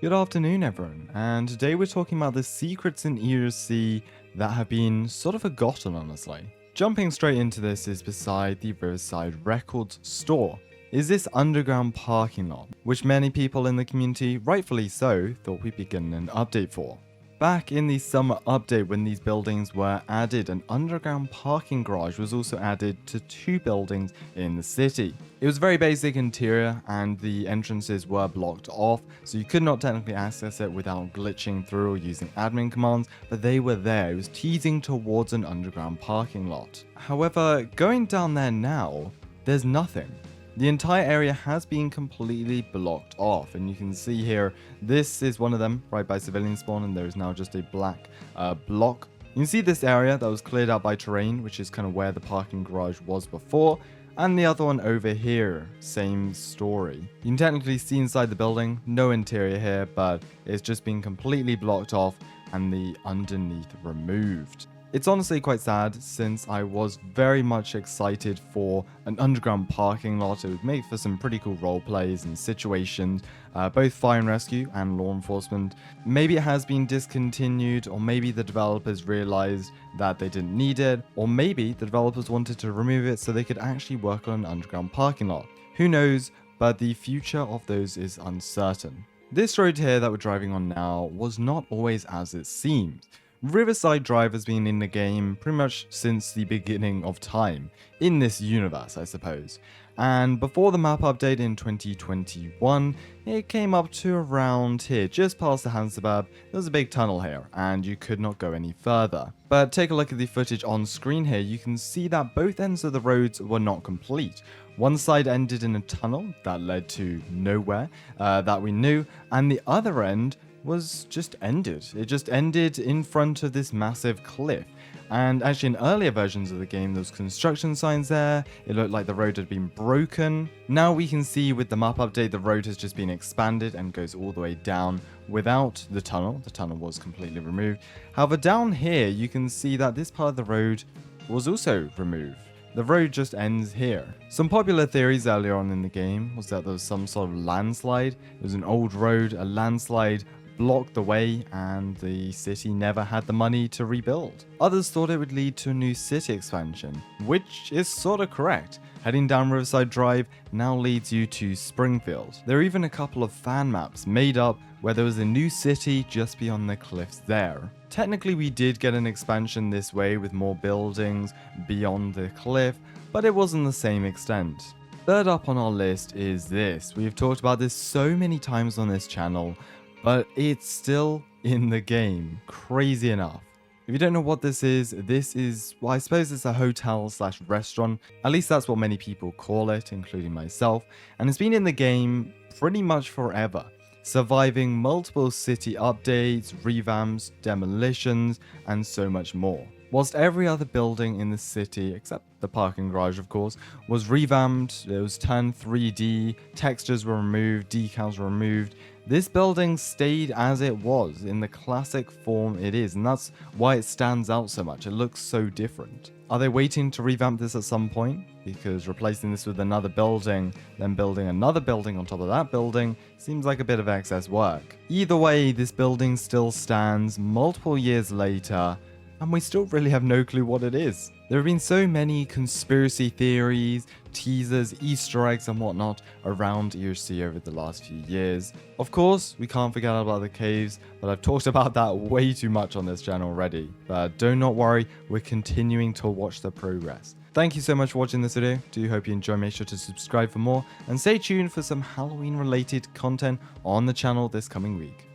Good afternoon, everyone, and today we're talking about the secrets in ERLC that have been sort of forgotten, honestly. Jumping straight into this is beside the Riverside Records store. Is this underground parking lot, which many people in the community, rightfully so, thought we'd be getting an update for. Back in the summer update when these buildings were added, an underground parking garage was also added to 2 buildings in the city. It was a very basic interior and the entrances were blocked off, so you could not technically access it without glitching through or using admin commands, but they were there. It was teasing towards an underground parking lot. However, going down there now, there's nothing. The entire area has been completely blocked off, and you can see here, this is one of them right by civilian spawn, and there is now just a black block. You can see this area that was cleared out by terrain, which is kind of where the parking garage was before, and the other one over here, same story. You can technically see inside the building, no interior here, but it's just been completely blocked off and the underneath removed. It's honestly quite sad, since I was very much excited for an underground parking lot. It would make for some pretty cool role plays and situations, both fire and rescue and law enforcement. Maybe it has been discontinued, or maybe the developers realized that they didn't need it, or maybe the developers wanted to remove it so they could actually work on an underground parking lot. Who knows, but the future of those is uncertain. This road here that we're driving on now was not always as it seems. Riverside Drive has been in the game pretty much since the beginning of time, in this universe I suppose, and before the map update in 2021, it came up to around here, just past the Han suburb. There was a big tunnel here, and you could not go any further. But take a look at the footage on screen here, you can see that both ends of the roads were not complete. One side ended in a tunnel that led to nowhere, that we knew, and the other end was just ended. It just ended in front of this massive cliff. And actually in earlier versions of the game, there was construction signs there. It looked like the road had been broken. Now we can see with the map update, the road has just been expanded and goes all the way down without the tunnel. The tunnel was completely removed. However, down here, you can see that this part of the road was also removed. The road just ends here. Some popular theories earlier on in the game was that there was some sort of landslide. It was an old road, a landslide blocked the way, and the city never had the money to rebuild. Others thought it would lead to a new city expansion, which is sort of correct. Heading down Riverside Drive now leads you to Springfield. There are even a couple of fan maps made up where there was a new city just beyond the cliffs there. Technically we did get an expansion this way with more buildings beyond the cliff, but it wasn't the same extent. Third up on our list is this. We've talked about this so many times on this channel, but it's still in the game, crazy enough. If you don't know what this is, well, I suppose it's a hotel slash restaurant. At least that's what many people call it, including myself. And it's been in the game pretty much forever, surviving multiple city updates, revamps, demolitions, and so much more. Whilst every other building in the city, except the parking garage of course, was revamped, it was turned 3D, textures were removed, decals were removed, this building stayed as it was, in the classic form it is, and that's why it stands out so much. It looks so different. Are they waiting to revamp this at some point? Because replacing this with another building, then building another building on top of that building, seems like a bit of excess work. Either way, this building still stands multiple years later, and we still really have no clue what it is. There have been so many conspiracy theories, teasers, Easter eggs and whatnot around ERLC over the last few years. Of course, we can't forget about the caves, but I've talked about that way too much on this channel already. But do not worry, we're continuing to watch the progress. Thank you so much for watching this video. Do hope you enjoy. Make sure to subscribe for more, and stay tuned for some Halloween related content on the channel this coming week.